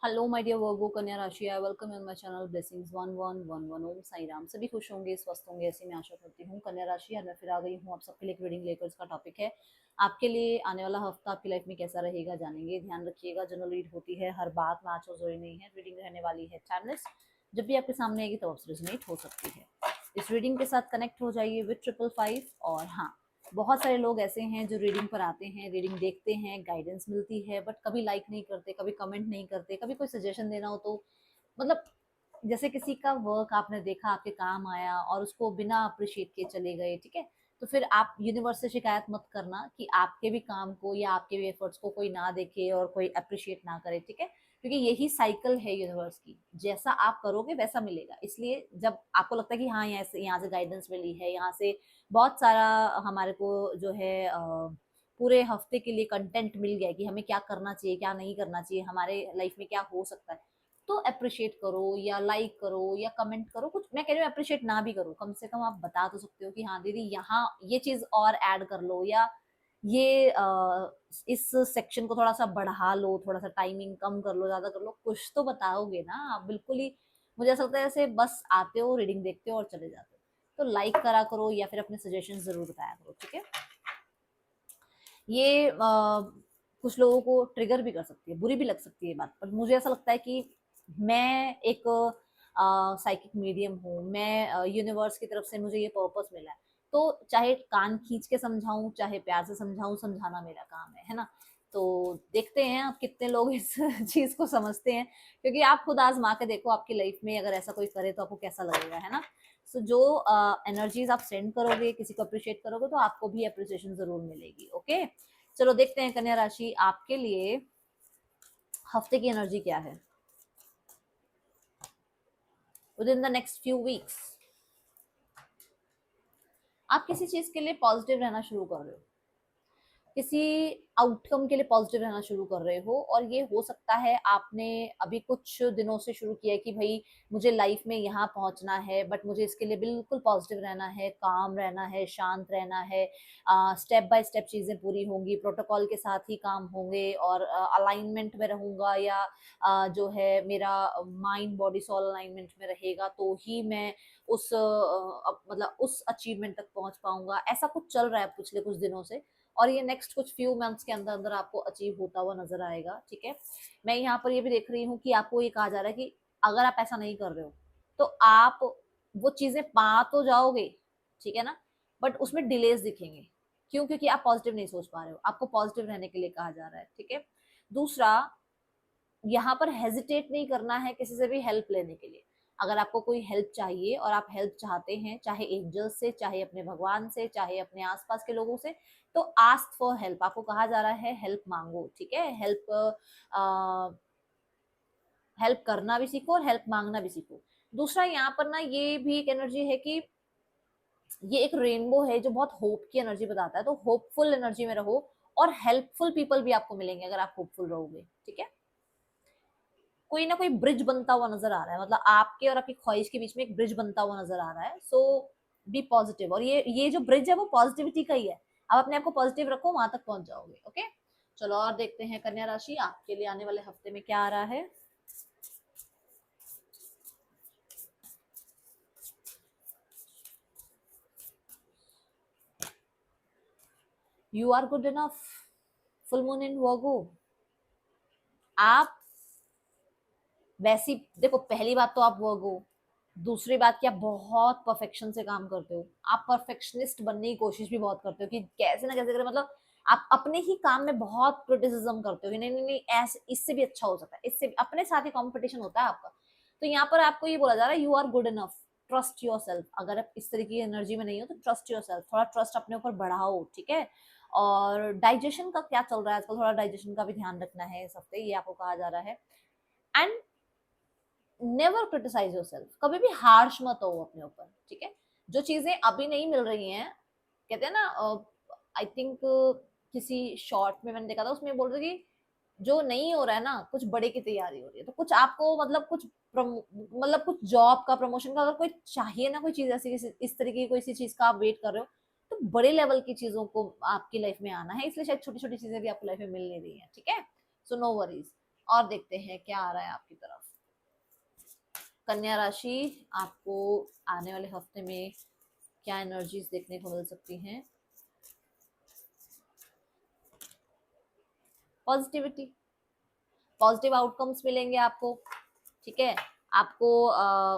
Hello my dear वर्गो कन्या राशि, I welcome in my channel blessings 1111। ओम साई राम। सभी खुश होंगे, स्वस्थ होंगे, ऐसी मैं आशा करती हूँ। कन्या राशि, आज मैं फिर आ गई हूँ आप सबके लिए एक रीडिंग लेकर। इसका टॉपिक है आपके लिए आने वाला हफ्ता आपकी लाइफ में कैसा रहेगा, जानेंगे। ध्यान रखिएगा, जनरल रीड होती है, हर बात मैच और जरूरी नहीं है। रीडिंग रहने वाली है टाइमलेस, जब भी आपके सामने आएगी तो आपसे रेजोनेट हो सकती है। इस रीडिंग के साथ कनेक्ट हो जाइए विद 555। और हाँ, बहुत सारे लोग ऐसे हैं जो रीडिंग पर आते हैं, रीडिंग देखते हैं, गाइडेंस मिलती है, बट कभी लाइक नहीं करते, कभी कमेंट नहीं करते, कभी कोई सजेशन देना हो तो मतलब जैसे किसी का वर्क आपने देखा, आपके काम आया और उसको बिना अप्रिशिएट किए चले गए, ठीक है। तो फिर आप यूनिवर्स से शिकायत मत करना कि आपके भी काम को या आपके भी एफर्ट्स को कोई ना देखे और कोई अप्रिशिएट ना करे, ठीक है। क्योंकि यही साइकिल है यूनिवर्स की, जैसा आप करोगे वैसा मिलेगा। इसलिए जब आपको लगता है कि हाँ, यहाँ से गाइडेंस मिली है, यहाँ से बहुत सारा हमारे को जो है पूरे हफ्ते के लिए कंटेंट मिल गया कि हमें क्या करना चाहिए, क्या नहीं करना चाहिए, हमारे लाइफ में क्या हो सकता है, तो अप्रिशिएट करो या लाइक करो या कमेंट करो। कुछ मैं कह रही हूँ अप्रिशिएट ना भी करो, कम से कम आप बता तो सकते हो कि हाँ दीदी यहाँ ये चीज और ऐड कर लो, या ये इस सेक्शन को थोड़ा सा बढ़ा लो, थोड़ा सा टाइमिंग कम कर लो, ज्यादा कर लो, कुछ तो बताओगे ना आप। बिल्कुल ही मुझे ऐसा लगता है जैसे बस आते हो, रीडिंग देखते हो और चले जाते हो। तो लाइक करा करो या फिर अपने सजेशन जरूर बताया करो, ठीक है। ये कुछ लोगों को ट्रिगर भी कर सकती है, बुरी भी लग सकती है बात, पर मुझे ऐसा लगता है कि मैं एक साइकिक मीडियम हूँ, मैं यूनिवर्स की तरफ से मुझे ये पर्पस मिला है। तो चाहे कान खींच के समझाऊं, चाहे प्यार से समझाऊं, समझाना मेरा काम है ना। तो देखते हैं आप कितने लोग इस चीज को समझते हैं, क्योंकि आप खुद आजमा के देखो आपकी लाइफ में अगर ऐसा कोई करे तो आपको कैसा लगेगा, है ना। सो जो एनर्जीज आप सेंड करोगे, किसी को अप्रिशिएट करोगे, तो आपको भी अप्रिसिएशन जरूर मिलेगी। ओके, चलो देखते हैं कन्या राशि आपके लिए हफ्ते की एनर्जी क्या है with in the next few weeks. आप किसी चीज के लिए पॉजिटिव रहना शुरू कर रहे हो, किसी आउटकम के लिए पॉजिटिव रहना शुरू कर रहे हो, और ये हो सकता है आपने अभी कुछ दिनों से शुरू किया है कि भाई मुझे लाइफ में यहाँ पहुंचना है, बट मुझे इसके लिए बिल्कुल पॉजिटिव रहना है, काम रहना है, शांत रहना है, स्टेप बाय स्टेप चीजें पूरी होंगी, प्रोटोकॉल के साथ ही काम होंगे, और अलाइनमेंट में रहूंगा, या जो है मेरा माइंड बॉडी सोल अलाइनमेंट में रहेगा, तो ही मैं उस मतलब उस अचीवमेंट तक पहुंच पाऊंगा। ऐसा कुछ चल रहा है पिछले कुछ दिनों से, और ये नेक्स्ट कुछ फ्यू मंथ्स के अंदर अंदर आपको अचीव होता हुआ नजर आएगा, ठीक है। मैं यहाँ पर ये भी देख रही हूँ कि आपको ये कहा जा रहा है कि अगर आप ऐसा नहीं कर रहे हो तो आप वो चीजें पा तो जाओगे, ठीक है ना, बट उसमें डिलेज दिखेंगे। क्यों? क्योंकि आप पॉजिटिव नहीं सोच पा रहे हो, आपको पॉजिटिव रहने के लिए कहा जा रहा है, ठीक है। दूसरा, यहाँ पर हेजिटेट नहीं करना है किसी से भी हेल्प लेने के लिए। अगर आपको कोई हेल्प चाहिए और आप हेल्प चाहते हैं, चाहे एंजल से, चाहे अपने भगवान से, चाहे अपने आसपास के लोगों से, तो आस्क फॉर हेल्प। आपको कहा जा रहा है हेल्प मांगो, ठीक है। हेल्प करना भी सीखो और हेल्प मांगना भी सीखो। दूसरा, यहाँ पर ना ये भी एक एनर्जी है कि ये एक रेनबो है जो बहुत होप की एनर्जी बताता है, तो होपफुल एनर्जी में रहो, और हेल्पफुल पीपल भी आपको मिलेंगे अगर आप होपफुल रहोगे, ठीक है। कोई ना कोई ब्रिज बनता हुआ नजर आ रहा है, मतलब आपके और आपकी ख्वाहिश के बीच में एक ब्रिज बनता हुआ नजर आ रहा है। सो बी पॉजिटिव, और ये जो ब्रिज है वो पॉजिटिविटी का ही है। आप अपने आप को पॉजिटिव रखो, वहां तक पहुंच जाओगे। ओके, चलो और देखते हैं कन्या राशि आपके लिए आने वाले हफ्ते में क्या आ रहा है। You are good enough, full moon in Virgo. आप वैसी देखो, पहली बात तो आप वर्ग हो, दूसरी बात कि आप बहुत परफेक्शन से काम करते हो। आप परफेक्शनिस्ट बनने की कोशिश भी बहुत करते हो कि कैसे ना कैसे करें, मतलब आप अपने ही काम में बहुत क्रिटिसिज्म करते हो कि नहीं नहीं नहीं, ऐसे इससे भी अच्छा हो सकता है, इससे अपने साथ ही कंपटीशन होता है आपका। तो यहाँ पर आपको ये बोला जा रहा है you are good enough, trust yourself. अगर आप इस तरह की एनर्जी में नहीं हो तो ट्रस्ट योर सेल्फ, थोड़ा ट्रस्ट अपने ऊपर बढ़ाओ, ठीक है। और डाइजेशन का क्या चल रहा है आजकल, थोड़ा डाइजेशन का भी ध्यान रखना है इस हफ्ते, ये आपको कहा जा रहा है। And never criticise yourself, कभी भी हार्श मत हो अपने ऊपर, ठीक है। जो चीजें अभी नहीं मिल रही हैं, कहते हैं ना, आई थिंक किसी शॉर्ट में मैंने देखा था, उसमें बोल रही थी जो नहीं हो रहा है ना, कुछ बड़े की तैयारी हो रही है। तो कुछ आपको मतलब कुछ मतलब कुछ जॉब का, प्रमोशन का अगर कोई चाहिए ना, कोई चीज ऐसी इस तरीके की कोई सी चीज का आप वेट कर रहे हो, तो बड़े लेवल की चीजों को आपकी लाइफ में आना है। इसलिए शायद छोटी छोटी चीजें भी आपको लाइफ में मिल नहीं रही है, ठीक है। So no worries. और देखते हैं क्या आ रहा है आपकी तरफ। कन्या राशि, आपको आने वाले हफ्ते में क्या एनर्जीज देखने को मिल सकती हैं? पॉजिटिविटी, पॉजिटिव आउटकम्स मिलेंगे आपको, ठीक है। आपको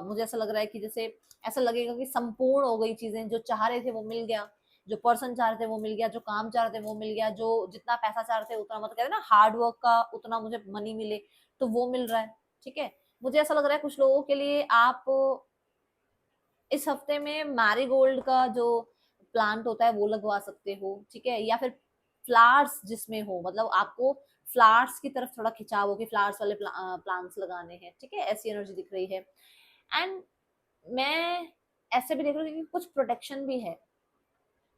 मुझे ऐसा लग रहा है कि जैसे ऐसा लगेगा कि संपूर्ण हो गई चीजें, जो चाह रहे थे वो मिल गया, जो पर्सन चाह रहे थे वो मिल गया, जो काम चाह रहे थे वो मिल गया, जो जितना पैसा चाह रहे थे उतना, मतलब कहते हैं ना हार्ड वर्क का उतना मुझे मनी मिले, तो वो मिल रहा है, ठीक है। मुझे ऐसा लग रहा है कुछ लोगों के लिए आप इस हफ्ते में मैरीगोल्ड का जो प्लांट होता है वो लगवा सकते हो, ठीक है, या फिर फ्लावर्स जिसमें हो, मतलब आपको फ्लावर्स की तरफ थोड़ा खिंचाव हो कि फ्लावर्स वाले प्लांट्स लगाने हैं, ठीक है, ऐसी एनर्जी दिख रही है। एंड मैं ऐसे भी देख रही हूँ कि कुछ प्रोटेक्शन भी है,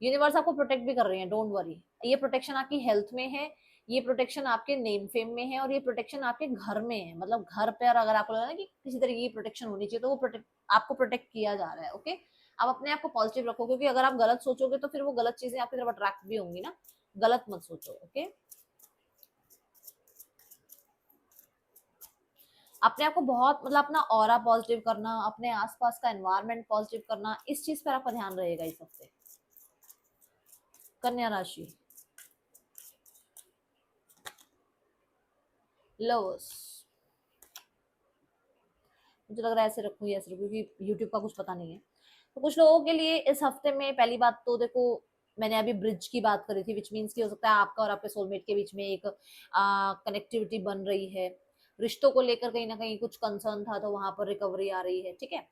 यूनिवर्स आपको प्रोटेक्ट भी कर रही है, डोंट वरी। ये प्रोटेक्शन आपकी हेल्थ में है, ये प्रोटेक्शन आपके नेम फेम में है, और ये प्रोटेक्शन आपके घर में है, मतलब घर पर अगर आपको लगा ना कि किसी तरीके की प्रोटेक्शन होनी चाहिए, तो वो प्रोटेक्ट आपको प्रोटेक्ट किया जा रहा है, ओके। आप अपने आप को पॉजिटिव रखो, क्योंकि अगर आप गलत सोचोगे तो फिर वो गलत चीजें आपकी तरफ अट्रैक्ट भी होंगी ना, गलत मत सोचो, ओके। अपने आप को बहुत, मतलब अपना ऑरा पॉजिटिव करना, अपने आसपास का एनवायरनमेंट पॉजिटिव करना, इस चीज पर आपका ध्यान रहेगा इस हफ्ते। कन्या राशि, लवर्स, मुझे लग रहा है ऐसे रखूँ या ऐसे रखूँ, क्योंकि यूट्यूब का कुछ पता नहीं है। तो कुछ लोगों के लिए इस हफ्ते में पहली बात तो देखो, मैंने अभी ब्रिज की बात करी थी, विच मीन्स कि हो सकता है आपका और आपके सोलमेट के बीच में एक कनेक्टिविटी बन रही है, रिश्तों को लेकर कहीं ना कहीं कुछ कंसर्न था, तो वहां पर रिकवरी आ रही है, ठीक है।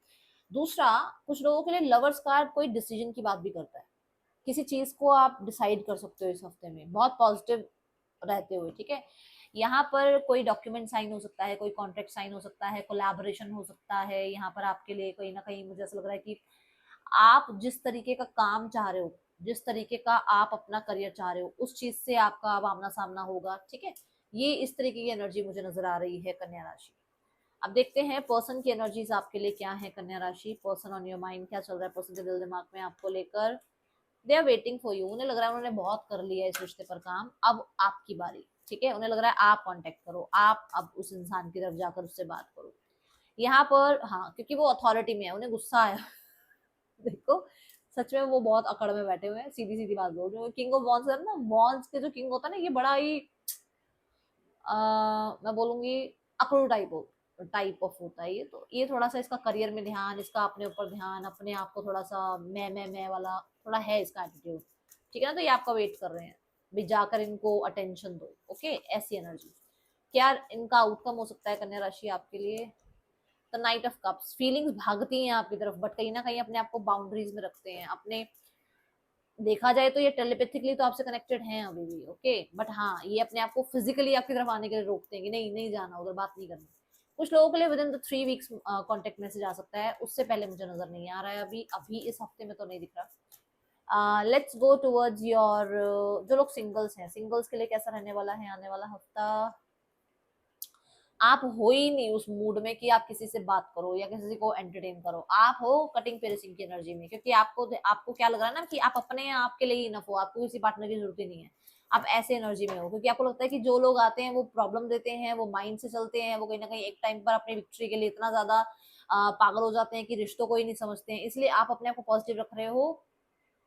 दूसरा, कुछ लोगों के लिए लवर्स कार्ड कोई डिसीजन की बात भी करता है, किसी चीज को आप डिसाइड कर सकते हो इस हफ्ते में बहुत पॉजिटिव रहते हुए, ठीक है। यहाँ पर कोई डॉक्यूमेंट साइन हो सकता है, कोई कॉन्ट्रैक्ट साइन हो सकता है, कोलैबोरेशन हो सकता है, यहाँ पर आपके लिए कहीं ना कहीं मुझे ऐसा लग रहा है कि आप जिस तरीके का काम चाह रहे हो, जिस तरीके का आप अपना करियर चाह रहे हो, उस चीज से आपका अब आमना सामना होगा, ठीक है। ये इस तरीके की एनर्जी मुझे नजर आ रही है कन्या राशि। अब देखते हैं पर्सन की एनर्जीज आपके लिए क्या है कन्या राशि, पर्सन ऑन योर माइंड, क्या चल रहा है पर्सन के दिल दिमाग में आपको लेकर। They are waiting for you, उन्हें लग रहा है उन्होंने बहुत कर लिया इस रिश्ते पर काम, अब आपकी बारी, ठीक है। उन्हें लग रहा है आप कांटेक्ट करो, आप अब उस इंसान की तरफ जाकर उससे बात करो यहाँ पर, हाँ, क्योंकि वो अथॉरिटी में है, उन्हें गुस्सा आया देखो, सच में वो बहुत अकड़ में बैठे हुए हैं, सीधी सीधी बात बोल रही हूँ। किंग ऑफ वॉन्स है ना, वॉन्स के जो किंग होता है ना, ये बड़ा ही मैं बोलूंगी अकड़ू टाइप ऑफ होता है ये, तो ये थोड़ा सा इसका करियर में ध्यान, इसका अपने ऊपर ध्यान, अपने आप को थोड़ा सा मैं वाला थोड़ा है इसका एटीट्यूड, ठीक है ना। तो ये आपका वेट कर रहे हैं, भी जाकर इनको अटेंशन दो, ओके, ऐसी एनर्जी। क्या इनका आउटकम हो सकता है कन्या राशि आपके लिए? The night of cups, feelings भागती हैं आपकी तरफ, बट कहीं ना कहीं अपने आप को बाउंड्रीज में रखते हैं अपने, देखा जाए तो ये टेलीपैथिकली तो आपसे कनेक्टेड हैं अभी भी, ओके, बट हाँ, ये अपने आप को फिजिकली आपकी तरफ आने के लिए रोकते हैं कि नहीं नहीं जाना उधर, बात नहीं करनी। कुछ लोगों के लिए within the 3 weeks contact message आ सकता है, उससे पहले मुझे नजर नहीं आ रहा है, अभी अभी इस हफ्ते में तो नहीं दिख रहा। लेट्स गो टुवर्ड्स योर, जो लोग सिंगल्स हैं, सिंगल्स के लिए कैसा रहने वाला है आने वाला हफ्ता? आप हो ही नहीं उस मूड में कि आप किसी से बात करो या किसी को एंटरटेन करो, आप हो कटिंग पेरिसिंग की एनर्जी में, क्योंकि आपको क्या लग रहा है ना कि आप अपने आप के लिए ही इनफ हो, आपको किसी पार्टनर की जरूरत ही नहीं है, आप ऐसे एनर्जी में हो, क्योंकि आपको लगता है कि जो लोग आते हैं वो प्रॉब्लम देते हैं, वो माइंड से चलते हैं, वो कहीं ना कहीं एक टाइम पर अपनी विक्ट्री के लिए इतना ज्यादा पागल हो जाते हैं कि रिश्तों को ही नहीं समझते हैं, इसलिए आप अपने आप को पॉजिटिव रख रहे हो,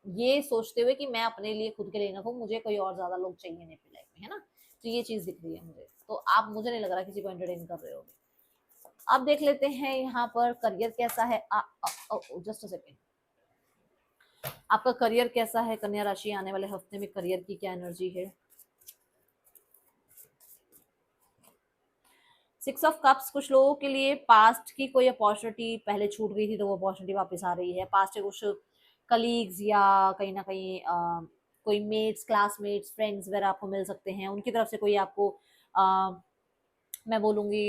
ये सोचते हुए कि मैं अपने लिए खुद के लिए इनफ हूँ, मुझे कोई और ज्यादा लोग चाहिए नहीं अपनी लाइफ में, है ना। तो ये चीज दिख रही है मुझे, तो आप, मुझे नहीं लग रहा किसी को एंटरटेन कर रहे हो। अब देख लेते हैं यहाँ पर करियर कैसा है, जस्ट अ सेकेंड, आपका करियर कैसा है कन्या राशि, आने वाले हफ्ते में करियर की क्या एनर्जी है? 6 ऑफ कप्स, कुछ लोगों के लिए पास्ट की कोई अपॉर्चुनिटी पहले छूट गई थी, तो वो अपॉर्चुनिटी वापस आ रही है, पास्ट के कुछ कलीग्स या कहीं ना कहीं कोई मेट्स, क्लासमेट्स, फ्रेंड्स वगैरह आपको मिल सकते हैं, उनकी तरफ से कोई आपको मैं बोलूंगी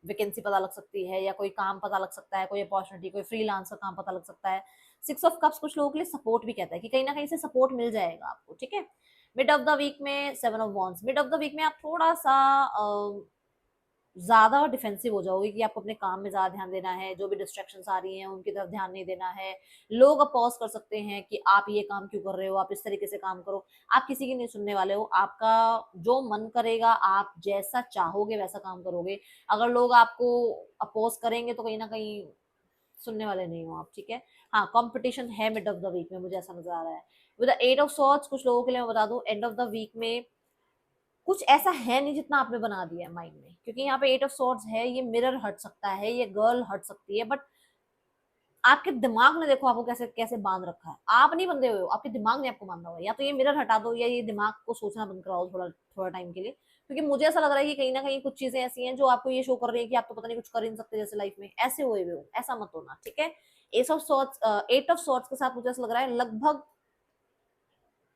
वैकेंसी पता लग सकती है, या कोई काम पता लग सकता है, कोई अपॉर्चुनिटी, कोई फ्रीलांस का काम पता लग सकता है। 6 ऑफ कप्स कुछ लोगों के लिए सपोर्ट भी कहता है कि कहीं ना कहीं से सपोर्ट मिल जाएगा आपको, ठीक है। मिड ऑफ द वीक में 7 of wands, mid of the week में आप थोड़ा सा ज्यादा डिफेंसिव हो जाओगे कि आपको अपने काम में ज्यादा ध्यान देना है, जो भी डिस्ट्रैक्शंस आ रही हैं उनकी तरफ ध्यान नहीं देना है। लोग अपोज कर सकते हैं कि आप ये काम क्यों कर रहे हो, आप इस तरीके से काम करो। आप किसी की नहीं सुनने वाले हो, आपका जो मन करेगा, आप जैसा चाहोगे वैसा काम करोगे। अगर लोग आपको अपोज करेंगे तो कहीं ना कहीं सुनने वाले नहीं हो आप, ठीक है। हाँ, कंपटीशन है मिड ऑफ द वीक में, मुझे ऐसा नजर आ रहा है। With the eight of swords, कुछ लोगों के लिए मैं बता दूं, एंड ऑफ द वीक में कुछ ऐसा है नहीं जितना आपने बना दिया है माइंड में, क्योंकि यहाँ पे एट ऑफ सॉर्ड्स है, ये मिरर हट सकता है, ये गर्ल हट सकती है, बट आपके दिमाग ने देखो आपको कैसे कैसे बांध रखा है। आप नहीं बंधे हुए हो, आपके दिमाग ने आपको बांधा हुआ है। या तो ये मिरर हटा दो, या ये दिमाग को सोचना बंद कराओ थोड़ा थोड़ा टाइम के लिए, क्योंकि मुझे ऐसा लग रहा है कि कहीं ना कहीं कुछ चीजें ऐसी हैं जो आपको ये शो कर रही है कि आप तो पता नहीं कुछ कर ही नहीं सकते जैसे लाइफ में, ऐसे हुए हुए हो। ऐसा मत होना, ठीक है। Ace of swords, eight of swords के साथ मुझे ऐसा लग रहा है लगभग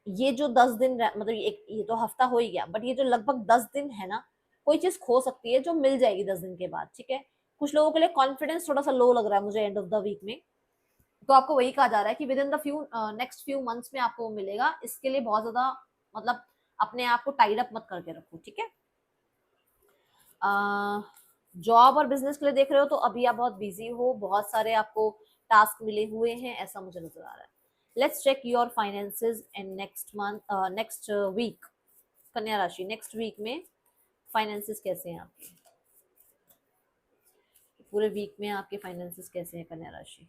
ये जो 10 दिन मतलब एक ये तो हफ्ता हो ही गया, बट ये जो लगभग 10 दिन है ना, कोई चीज खो सकती है जो मिल जाएगी 10 दिन के बाद, ठीक है। कुछ लोगों के लिए कॉन्फिडेंस थोड़ा सा लो लग रहा है मुझे एंड ऑफ द वीक में, तो आपको वही कहा जा रहा है कि with in the next few months में आपको वो मिलेगा। इसके लिए बहुत ज्यादा मतलब अपने आप को टाइड अप मत करके रखो, ठीक है। जॉब और बिजनेस के लिए देख रहे हो तो अभी आप बहुत बिजी हो, बहुत सारे आपको टास्क मिले हुए हैं, ऐसा मुझे नजर आ रहा है। Let's check your finances in next month, next week. कन्या राशि, नेक्स्ट वीक में फाइनेंसेस कैसे हैं आपके, पूरे वीक में आपके फाइनेंसेस कैसे हैं कन्या राशि।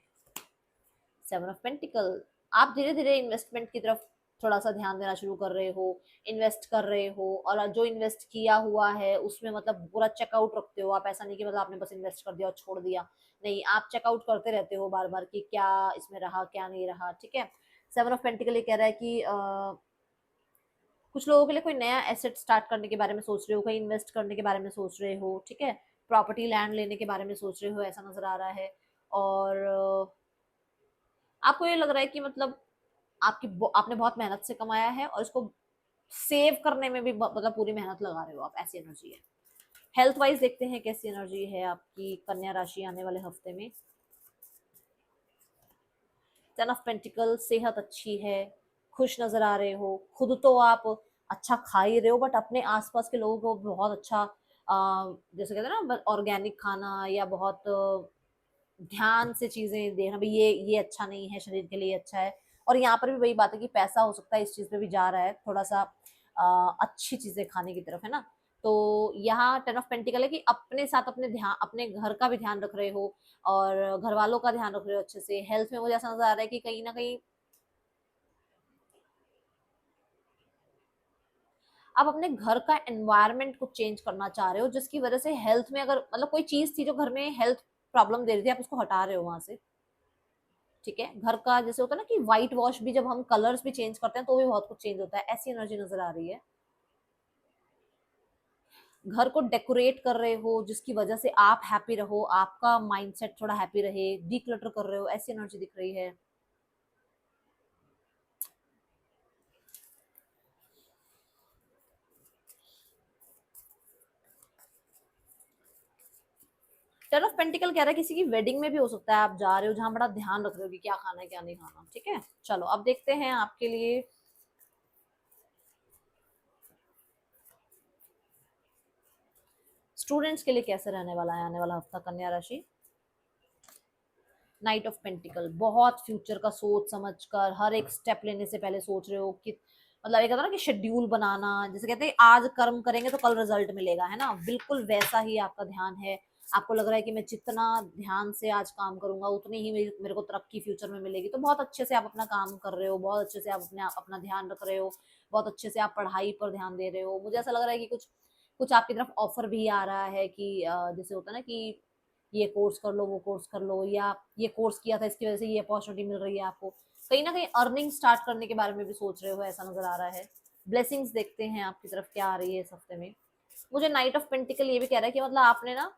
सेवन ऑफ पेंटिकल, आप धीरे धीरे इन्वेस्टमेंट की तरफ थोड़ा सा ध्यान देना शुरू कर रहे हो, इन्वेस्ट कर रहे हो, और जो इन्वेस्ट किया हुआ है उसमें मतलब पूरा चेकआउट रखते हो आप। ऐसा नहीं कि मतलब आपने बस इन्वेस्ट कर दिया और छोड़ दिया, नहीं, आप चेकआउट करते रहते हो बार बार कि क्या इसमें रहा क्या नहीं रहा, ठीक है। सेवन ऑफ पेंटिकल ये कह रहा है कि कुछ लोगों के लिए कोई नया एसेट स्टार्ट करने के बारे में सोच रहे हो, कहीं इन्वेस्ट करने के बारे में सोच रहे हो, ठीक है। प्रॉपर्टी लैंड लेने के बारे में सोच रहे हो, ऐसा नजर आ रहा है। और आपको ये लग रहा है कि मतलब आपने बहुत मेहनत से कमाया है और इसको सेव करने में भी मतलब पूरी मेहनत लगा रहे हो आप, ऐसी एनर्जी है। हेल्थ वाइज देखते हैं कैसी एनर्जी है आपकी कन्या राशि आने वाले हफ्ते में। टेन ऑफ पेंटिकल, सेहत अच्छी है, खुश नजर आ रहे हो। खुद तो आप अच्छा खा ही रहे हो, बट अपने आसपास के लोगों को बहुत अच्छा जैसे कहते हैं ना ऑर्गेनिक खाना, या बहुत ध्यान से चीजें देखना भाई, ये अच्छा नहीं है शरीर के लिए, अच्छा है। और यहाँ पर भी वही बात है कि पैसा हो सकता है इस चीज पे भी जा रहा है थोड़ा सा अच्छी चीजें खाने की तरफ, है ना। तो यहाँ टेन ऑफ पेंटिकल है कि अपने साथ अपने ध्यान, अपने घर का भी ध्यान रख रहे हो और घर वालों का ध्यान रख रहे हो अच्छे से। हेल्थ में मुझे ऐसा नजर आ रहा है कि कहीं ना कहीं आप अपने घर का एनवायरनमेंट को चेंज करना चाह रहे हो, जिसकी वजह से हेल्थ में अगर मतलब कोई चीज थी जो घर में हेल्थ प्रॉब्लम दे रही थी, आप उसको हटा रहे हो वहां से, ठीक है। घर का जैसे होता है ना कि व्हाइट वॉश भी जब हम कलर्स भी चेंज करते हैं तो भी बहुत कुछ चेंज होता है, ऐसी एनर्जी नजर आ रही है। घर को डेकोरेट कर रहे हो जिसकी वजह से आप हैप्पी रहो, आपका माइंडसेट थोड़ा हैप्पी रहे, डीक्लटर कर रहे हो, ऐसी एनर्जी दिख रही है। टेन ऑफ पेंटिकल कह रहा है किसी की वेडिंग में भी हो सकता है आप जा रहे हो, जहां बड़ा ध्यान रख रहे हो कि क्या खाना है क्या नहीं खाना, ठीक है। चलो अब देखते हैं आपके लिए स्टूडेंट्स के लिए कैसे रहने वाला है आने वाला हफ्ता कन्या राशि। नाइट ऑफ पेंटिकल, बहुत फ्यूचर का सोच समझ कर हर एक स्टेप लेने से पहले सोच रहे हो कि मतलब एक ना कि शेड्यूल बनाना, जैसे कहते हैं आज कर्म करेंगे तो कल रिजल्ट मिलेगा, है ना, बिल्कुल वैसा ही आपका ध्यान है। आपको लग रहा है कि मैं जितना ध्यान से आज काम करूंगा उतनी ही मेरे को तरक्की फ्यूचर में मिलेगी। तो बहुत अच्छे से आप अपना काम कर रहे हो, बहुत अच्छे से आप अपना ध्यान रख रहे हो, बहुत अच्छे से आप पढ़ाई पर ध्यान दे रहे हो। मुझे ऐसा लग रहा है कि कुछ कुछ आपकी तरफ ऑफर भी आ रहा है कि जैसे होता है ना कि ये कोर्स कर लो वो कोर्स कर लो, या ये कोर्स किया था इसकी वजह से ये अपॉर्चुनिटी मिल रही है आपको। कहीं ना कहीं अर्निंग स्टार्ट करने के बारे में भी सोच रहे हो, ऐसा नजर आ रहा है। ब्लेसिंग्स देखते हैं आपकी तरफ क्या आ रही है इस हफ्ते में। मुझे नाइट ऑफ पेंटिकल ये भी कह रहा है कि मतलब आपने ना,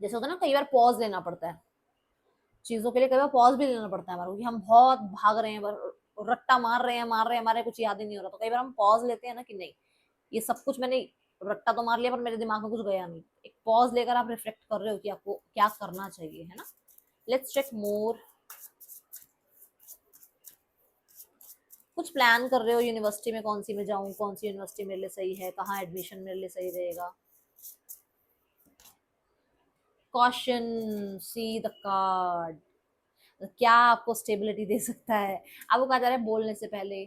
जैसे होता है ना कई बार पॉज लेना पड़ता है चीजों के लिए, कई बार पॉज भी लेना पड़ता है हमारे को कि हम बहुत भाग रहे हैं, रट्टा मार रहे हैं, हमारे कुछ याद ही नहीं हो रहा, तो कई बार हम पॉज लेते हैं ना कि नहीं, ये सब कुछ मैंने रट्टा तो मार लिया पर मेरे दिमाग में कुछ गया नहीं। एक पॉज लेकर आप रिफ्लेक्ट कर रहे हो कि आपको क्या करना चाहिए, है ना। लेट्स चेक मोर। कुछ प्लान कर रहे हो यूनिवर्सिटी में, कौन सी में जाऊं, कौन सी यूनिवर्सिटी मेरे लिए सही है, कहाँ एडमिशन मेरे लिए सही रहेगा। कॉशन, सी द कार्ड, क्या आपको स्टेबिलिटी दे सकता है। आपको कहा जा रहा है बोलने से पहले,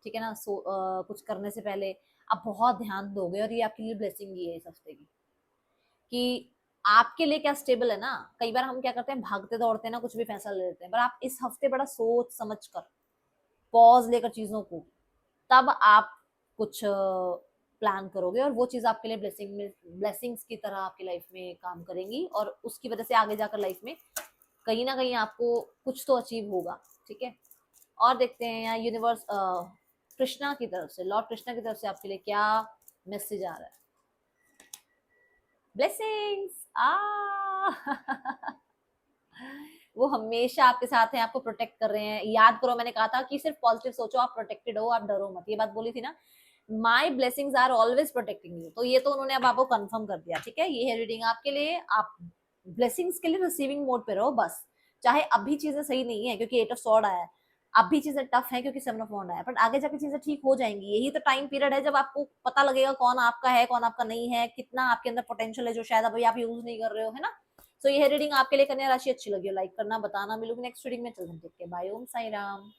ठीक है ना, कुछ करने से पहले आप बहुत ध्यान दोगे, और ये आपके लिए ब्लेसिंग ही है इस हफ्ते की, कि आपके लिए क्या स्टेबल है ना। कई बार हम क्या करते हैं, भागते दौड़ते हैं ना, कुछ भी फैसला ले लेते हैं, पर आप इस हफ्ते बड़ा सोच समझ कर, पॉज लेकर चीजों को, तब आप कुछ प्लान करोगे, और वो चीज आपके लिए ब्लेसिंग्स की तरह आपकी लाइफ में काम करेंगी, और उसकी वजह से आगे जाकर लाइफ में कहीं ना कहीं आपको कुछ तो अचीव होगा। ठीक है, और देखते हैं यहाँ यूनिवर्स, कृष्णा की तरफ से, लॉर्ड कृष्णा की तरफ से आपके लिए क्या मैसेज आ रहा है। ब्लेसिंग्स वो हमेशा आपके साथ हैं, आपको प्रोटेक्ट कर रहे हैं। याद करो, मैंने कहा था कि सिर्फ पॉजिटिव सोचो, आप प्रोटेक्टेड हो, आप डरो मत, ये बात बोली थी ना। My blessings are always protecting you, तो ये तो उन्होंने अब आपको कंफर्म कर दिया। ठीक है, ये है रीडिंग आपके लिए। आप ब्लेसिंग्स के लिए रिसीविंग मोड पे रहो बस, चाहे अभी चीजें सही नहीं है क्योंकि 8 ऑफ स्वॉर्ड आया है, अभी चीजें टफ है क्योंकि 7 ऑफ वॉन्ड आया है, बट आगे जाके चीजें ठीक हो जाएंगी। यही तो टाइम पीरियड है जब आपको पता लगेगा कौन आपका है, कौन आपका नहीं है, कितना आपके अंदर पोटेंशियल है जो शायद अभी आप यूज नहीं कर रहे हो, है ना। सो ये रीडिंग आपके लिए। कन्या राशि अच्छी लगी हो लाइक करना, बताना। मिलूंगी नेक्स्ट रीडिंग में, चलते हैं, बाय, ओम साई राम।